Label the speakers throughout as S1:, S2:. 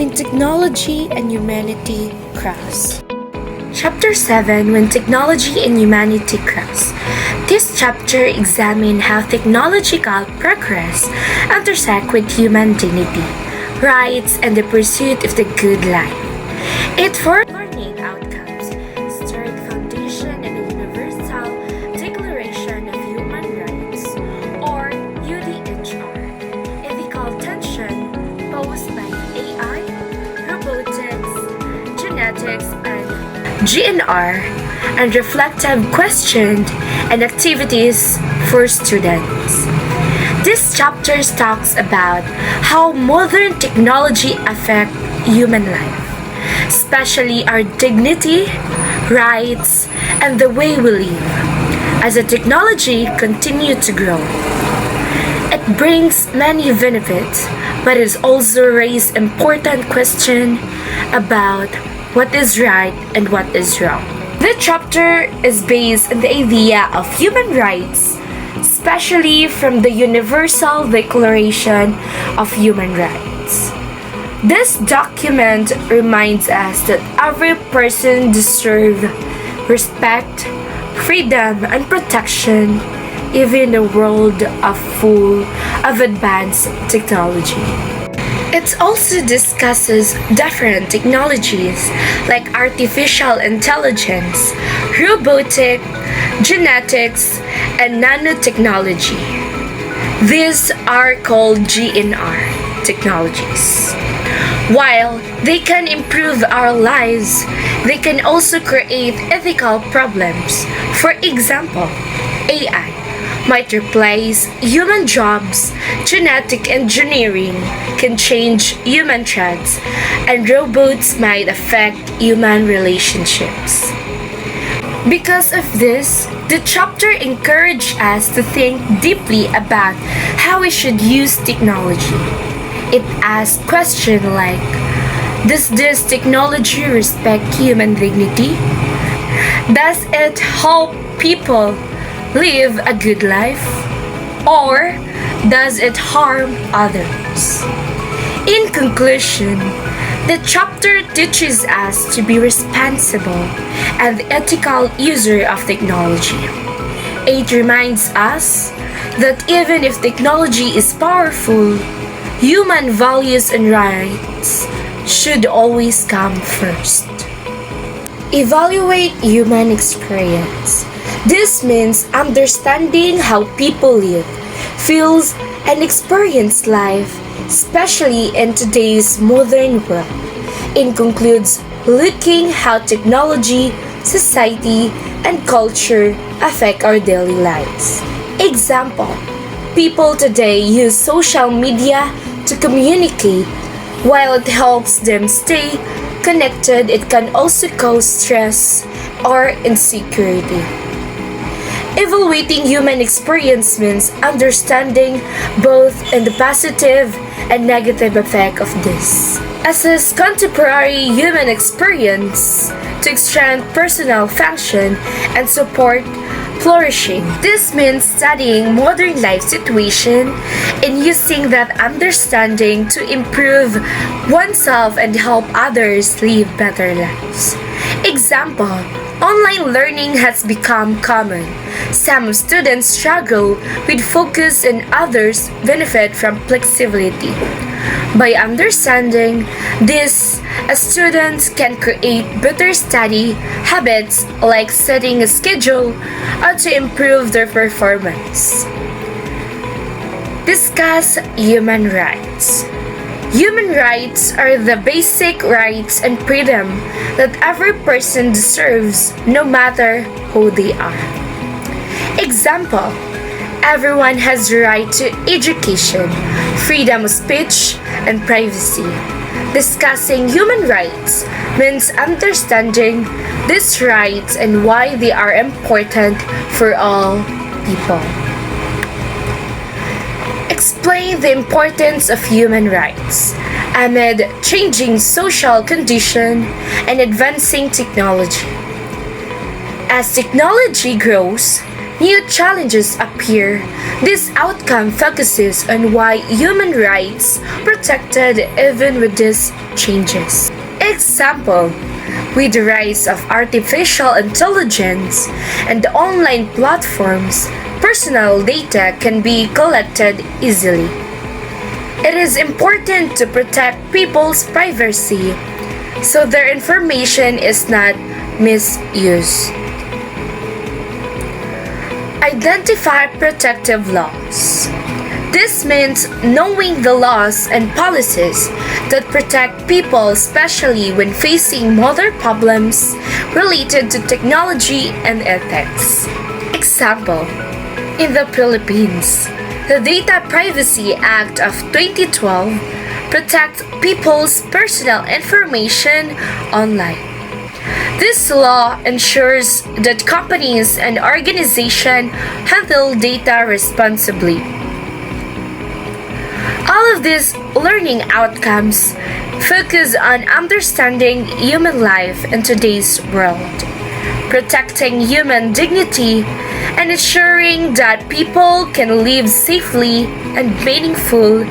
S1: When Technology and Humanity Cross. Chapter 7, When Technology and Humanity Cross. This chapter examines how technological progress intersect with human dignity, rights, and the pursuit of the good life. It for learning outcomes, historic foundation and the Universal Declaration of Human Rights, or UDHR, ethical tension posed by AI, robotics, genetics, and GNR, and reflective questions and activities for students. This chapter talks about how modern technology affects human life, especially our dignity, rights, and the way we live. As the technology continues to grow, it brings many benefits, but it also raises important questions about what is right and what is wrong. The chapter is based on the idea of human rights, especially from the Universal Declaration of Human Rights. This document reminds us that every person deserves respect, freedom, and protection, even in a world full of advanced technology. It also discusses different technologies like artificial intelligence, robotic, genetics, and nanotechnology. These are called GNR technologies. While they can improve our lives, they can also create ethical problems. For example, AI might replace human jobs, genetic engineering can change human traits, and robots might affect human relationships. Because of this, the chapter encourages us to think deeply about how we should use technology. It asks questions like, does this technology respect human dignity? Does it help people live a good life? Or does it harm others? In conclusion, the chapter teaches us to be responsible and ethical user of technology. It reminds us that even if technology is powerful, human values and rights should always come first. Evaluate human experience. This means understanding how people live, feels, and experience life, especially in today's modern world. It concludes looking how technology, society, and culture affect our daily lives. Example, people today use social media to communicate. While it helps them stay connected, it can also cause stress or insecurity. Evaluating human experience means understanding both in the positive and negative effect of this. Assess contemporary human experience to extend personal function and support flourishing. This means studying modern life situation and using that understanding to improve oneself and help others live better lives. Example, online learning has become common. Some students struggle with focus and others benefit from flexibility. By understanding this, students can create better study habits like setting a schedule or to improve their performance. Discuss human rights. Human rights are the basic rights and freedom that every person deserves no matter who they are. Example, everyone has the right to education, freedom of speech, and privacy. Discussing human rights means understanding these rights and why they are important for all people. Explain the importance of human rights amid changing social conditions and advancing technology. As technology grows, new challenges appear. This outcome focuses on why human rights protected even with these changes. Example, with the rise of artificial intelligence and online platforms, personal data can be collected easily. It is important to protect people's privacy so their information is not misused. Identify protective laws. This means knowing the laws and policies that protect people, especially when facing modern problems related to technology and ethics. Example, in the Philippines, the Data Privacy Act of 2012 protects people's personal information online. This law ensures that companies and organizations handle data responsibly. All of these learning outcomes focus on understanding human life in today's world, protecting human dignity, and ensuring that people can live safely and meaningful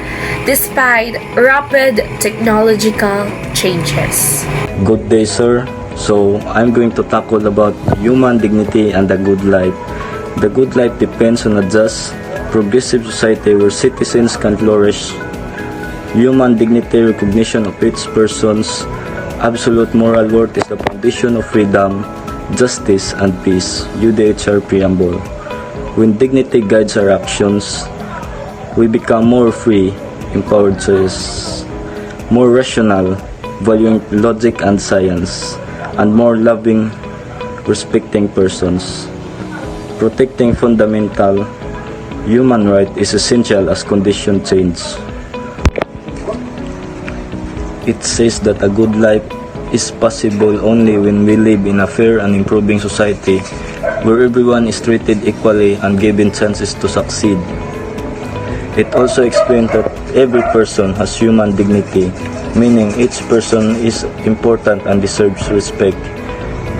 S1: despite rapid technological changes.
S2: Good day, sir. So, I'm going to tackle about human dignity and the good life. The good life depends on a just, progressive society where citizens can flourish. Human dignity, recognition of each person's absolute moral worth is the foundation of freedom, justice, and peace. UDHR Preamble. When dignity guides our actions, we become more free, empowered choice, more rational, valuing logic and science, and more loving, respecting persons. Protecting fundamental human rights is essential as conditions change. It says that a good life is possible only when we live in a fair and improving society where everyone is treated equally and given chances to succeed. It also explains that every person has human dignity, meaning each person is important and deserves respect.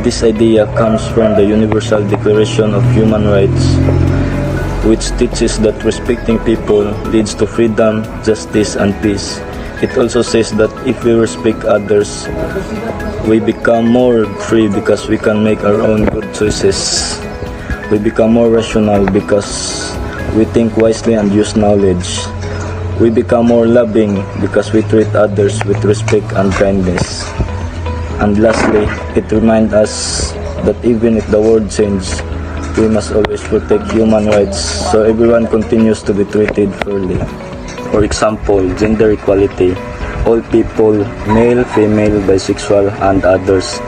S2: This idea comes from the Universal Declaration of Human Rights, which teaches that respecting people leads to freedom, justice, and peace. It also says that if we respect others, we become more free because we can make our own good choices. We become more rational because we think wisely and use knowledge. We become more loving because we treat others with respect and kindness. And lastly, it reminds us that even if the world changes, we must always protect human rights so everyone continues to be treated fairly. For example, gender equality. All people, male, female, bisexual, and others,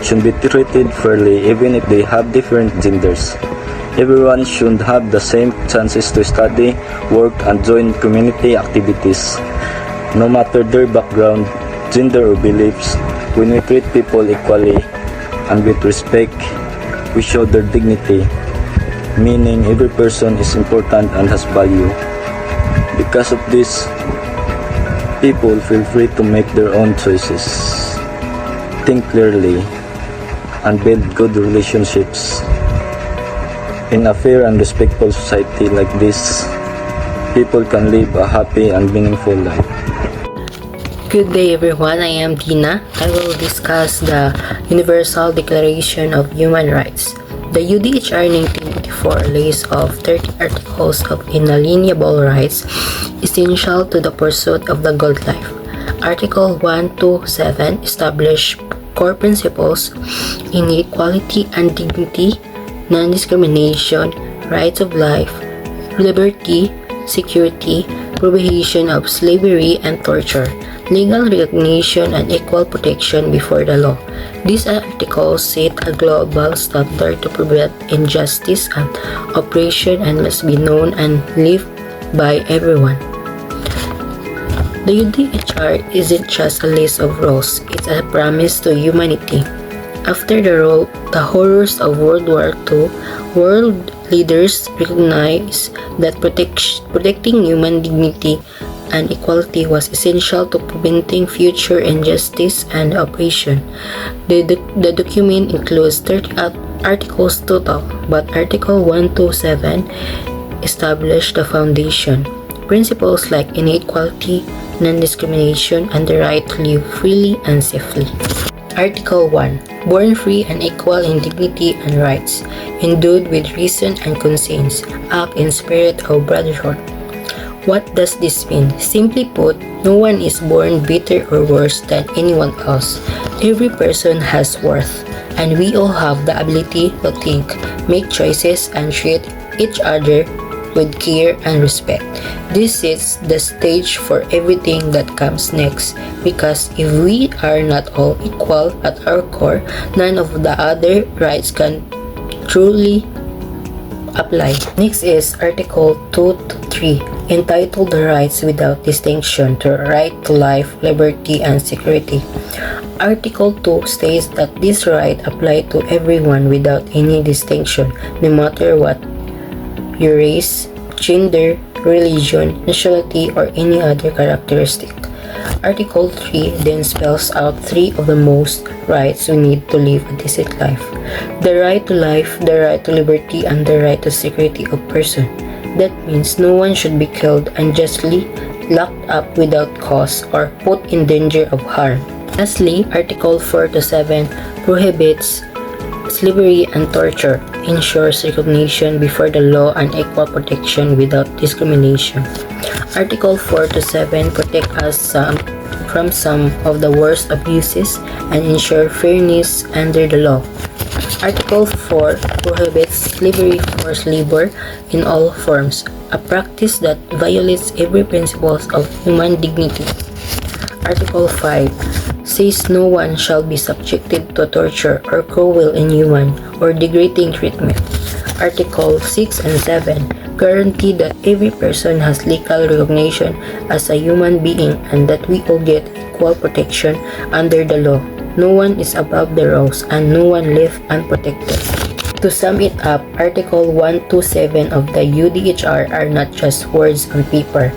S2: should be treated fairly even if they have different genders. Everyone should have the same chances to study, work, and join community activities. No matter their background, gender, or beliefs, when we treat people equally and with respect, we show their dignity, meaning every person is important and has value. Because of this, people feel free to make their own choices, think clearly, and build good relationships. In a fair and respectful society like this, people can live a happy and meaningful life.
S3: Good day everyone, I am Tina. I will discuss the Universal Declaration of Human Rights. The UDHR 1984 lays of 30 articles of inalienable rights essential to the pursuit of the good life. Article 1 to 7 establish core principles in equality and dignity, non-discrimination, rights of life, liberty, security, prohibition of slavery and torture, legal recognition and equal protection before the law. These articles set a global standard to prevent injustice and oppression and must be known and lived by everyone. The UDHR isn't just a list of rules, it's a promise to humanity. After the horrors of World War II, world leaders recognized that protecting human dignity and equality was essential to preventing future injustice and oppression. The document includes 30 articles total, but Article 127 established the foundation. Principles like inequality, non-discrimination, and the right to live freely and safely. Article 1. Born free and equal in dignity and rights, endued with reason and conscience, act in spirit of brotherhood. What does this mean? Simply put, no one is born better or worse than anyone else. Every person has worth, and we all have the ability to think, make choices, and treat each other with care and respect. This sets the stage for everything that comes next, because if we are not all equal at our core, none of the other rights can truly apply. Next is Article 2 to 3, entitled The Rights Without Distinction, the right to life, liberty, and security. Article 2 states that this right applies to everyone without any distinction, no matter what your race, gender, religion, nationality, or any other characteristic. Article 3 then spells out three of the most rights we need to live a decent life: the right to life, the right to liberty, and the right to security of person. That means no one should be killed unjustly, locked up without cause, or put in danger of harm. Lastly, Article 4 to 7 prohibits slavery and torture, ensures recognition before the law and equal protection without discrimination. Article 4 to 7 protect us from some of the worst abuses and ensure fairness under the law. Article 4 prohibits slavery, forced labor in all forms, a practice that violates every principle of human dignity. Article 5 says no one shall be subjected to torture or cruel, inhuman, or degrading treatment. Article 6 and 7 guarantee that every person has legal recognition as a human being and that we all get equal protection under the law. No one is above the laws and no one left unprotected. To sum it up, Article 127 of the UDHR are not just words on paper.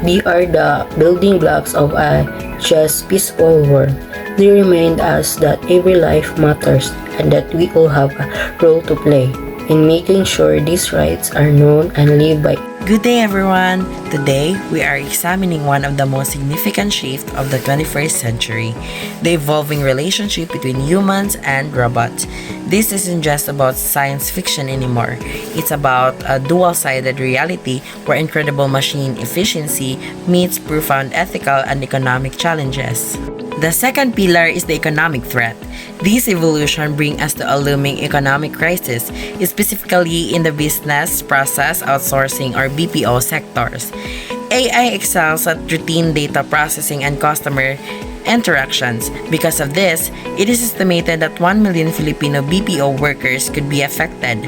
S3: They are the building blocks of a just, peaceful world. They remind us that every life matters and that we all have a role to play in making sure these rights are known and lived by.
S4: Good day, everyone! Today, we are examining one of the most significant shifts of the 21st century, the evolving relationship between humans and robots. This isn't just about science fiction anymore. It's about a dual-sided reality where incredible machine efficiency meets profound ethical and economic challenges. The second pillar is the economic threat. This evolution brings us to a looming economic crisis, specifically in the business process outsourcing or BPO sectors. AI excels at routine data processing and customer interactions. Because of this, it is estimated that 1 million Filipino BPO workers could be affected.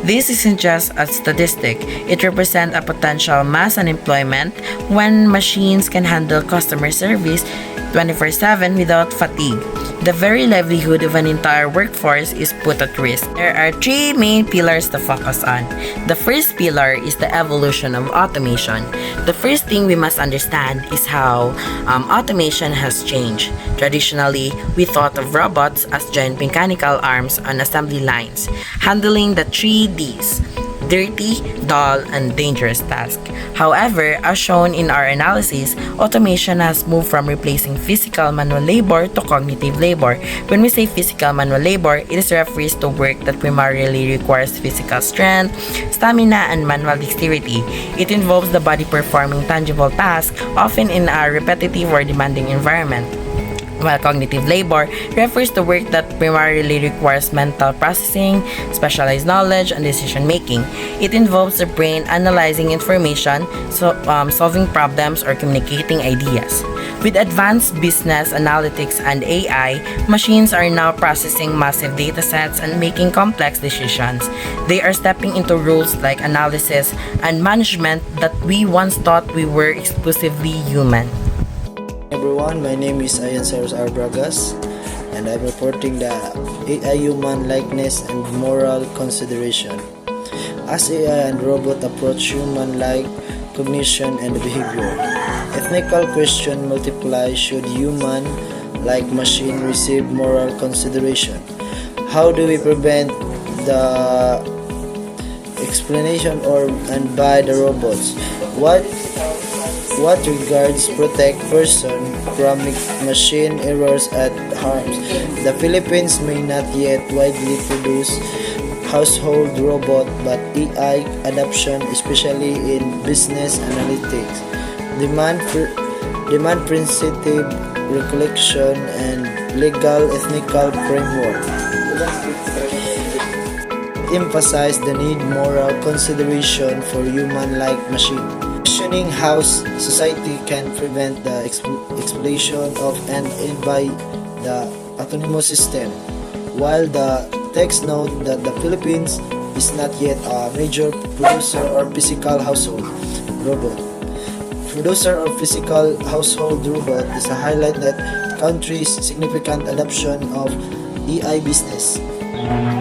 S4: This isn't just a statistic, it represents a potential mass unemployment when machines can handle customer service 24/7 without fatigue. The very livelihood of an entire workforce is put at risk. There are three main pillars to focus on. The first pillar is the evolution of automation. The first thing we must understand is how automation has changed. Traditionally, we thought of robots as giant mechanical arms on assembly lines, handling the 3 Ds: dirty, dull, and dangerous task. However, as shown in our analysis, automation has moved from replacing physical manual labor to cognitive labor. When we say physical manual labor, it is refers to work that primarily requires physical strength, stamina, and manual dexterity. It involves the body performing tangible tasks, often in a repetitive or demanding environment. While cognitive labor refers to work that primarily requires mental processing, specialized knowledge, and decision-making. It involves the brain analyzing information, solving problems, or communicating ideas. With advanced business analytics and AI, machines are now processing massive datasets and making complex decisions. They are stepping into roles like analysis and management that we once thought we were exclusively human.
S5: Everyone, my name is Ayan Cyrus Arbragas and I'm reporting the AI human likeness and moral consideration. As AI and robot approach human-like cognition and behavior, ethical question multiply: should human-like machine receive moral consideration? How do we prevent the explanation and by the robots. What regards protect person from machine errors and harms. The Philippines may not yet widely produce household robot, but AI adoption, especially in business analytics, demand sensitive regulation and legal ethical framework. Emphasize the need moral consideration for human-like machine. Questioning how society can prevent the exploitation of and by the autonomous system. While the text note that the Philippines is not yet a major producer or physical household robot. Producer of physical household robot is a highlight that country's significant adoption of AI business.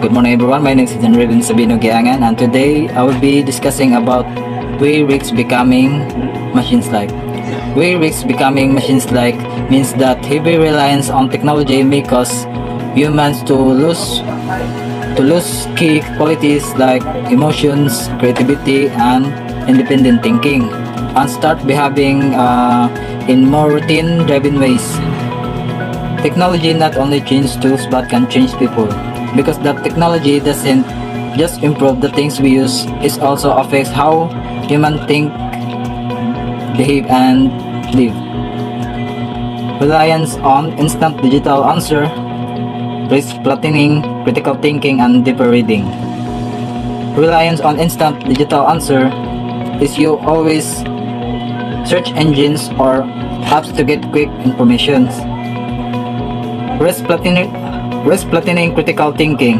S6: Good morning everyone, my name is Enrique Sabino Giangan, and today I will be discussing about we risks becoming machines-like. We risks becoming machines-like means that heavy reliance on technology may cause humans to lose key qualities like emotions, creativity, and independent thinking, and start behaving in more routine-driven ways. Technology not only changes tools but can change people, because that technology doesn't just improve the things we use, it also affects how humans think, behave, and live. Reliance on instant digital answer risks flattening critical thinking and deeper reading. Reliance on instant digital answer is you always search engines or apps to get quick information. Risk flattening critical thinking.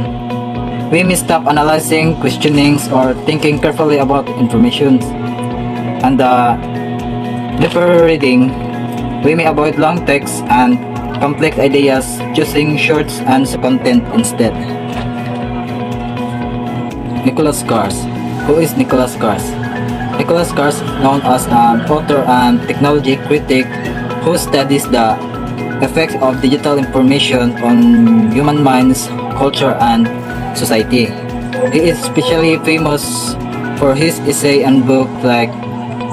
S6: We may stop analyzing, questioning, or thinking carefully about information. And deeper reading, we may avoid long text and complex ideas, choosing shorts and content instead. Nicholas Cars. Who is Nicholas Cars? Nicholas Cars is known as an author and technology critic who studies the effects of digital information on human minds, culture, and society. He is especially famous for his essay and book like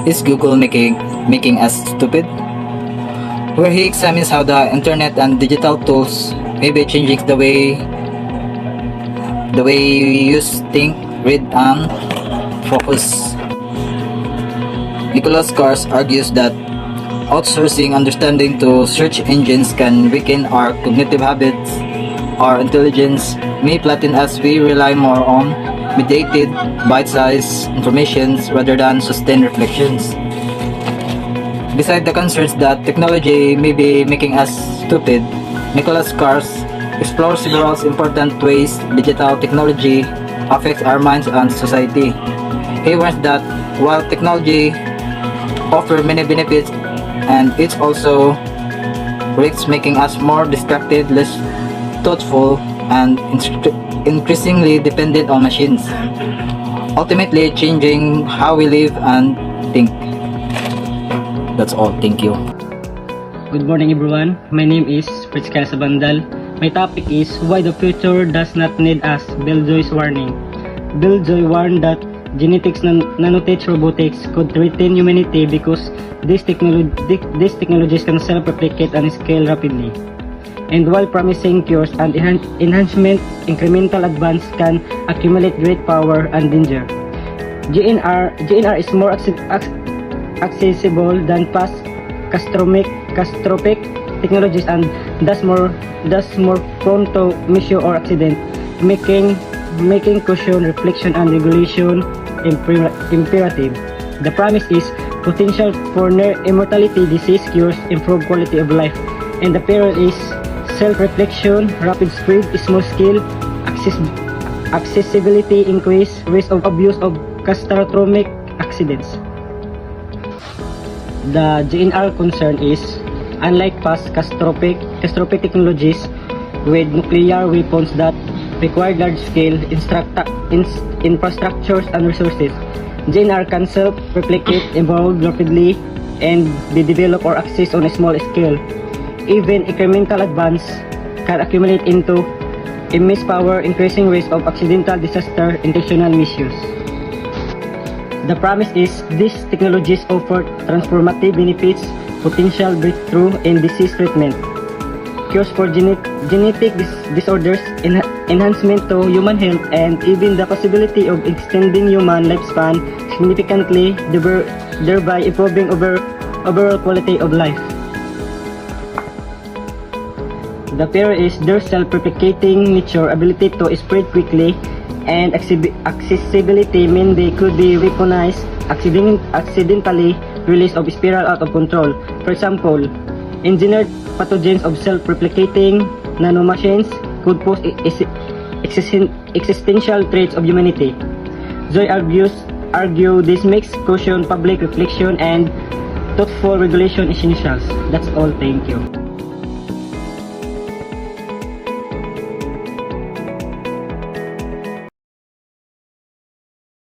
S6: Is Google Making Us Stupid?, where he examines how the internet and digital tools may be changing the way we use, think, read, and focus. Nicholas Cars argues that outsourcing understanding to search engines can weaken our cognitive habits. Our intelligence may flatten as we rely more on mediated, bite-sized information rather than sustained reflections. Besides the concerns that technology may be making us stupid, Nicholas Cars explores several important ways digital technology affects our minds and society. He warns that while technology offers many benefits, and it's also risks making us more distracted, less thoughtful, and increasingly dependent on machines, ultimately changing how we live and think. That's all. Thank you.
S7: Good morning everyone, my name is Pritzkel Sabandal. My topic is why the future does not need us, Belljoy's warning. Belljoy warned that genetics nanotech robotics could threaten humanity because these technologies can self-replicate and scale rapidly. And while promising cures and enhancement, incremental advance can accumulate great power and danger. GNR is more accessible than past catastrophic technologies and thus more prone to misuse or accident, making caution, reflection, and regulation imperative. The promise is potential for near immortality, disease cures, improved quality of life, and the peril is self-reflection, rapid spread, small scale, accessibility increase, risk of abuse of catastrophic accidents. The GNR concern is, unlike past catastrophic technologies with nuclear weapons that require large-scale infrastructures and resources, GNR can self-replicate, evolve rapidly, and be developed or accessed on a small scale. Even incremental advance can accumulate into immense power, increasing risk of accidental disaster, intentional misuse. The promise is these technologies offer transformative benefits, potential breakthrough in disease treatment, cures for genetic disorders, enhancement to human health, and even the possibility of extending human lifespan significantly, thereby improving overall quality of life. The fear is their self-replicating nature, ability to spread quickly, and accessibility mean they could be weaponized, accidentally released or spiral out of control. For example, engineered pathogens of self-replicating nanomachines could pose existential threats of humanity. Zoe argue this makes caution, public reflection, and thoughtful regulation essentials. That's all. Thank you.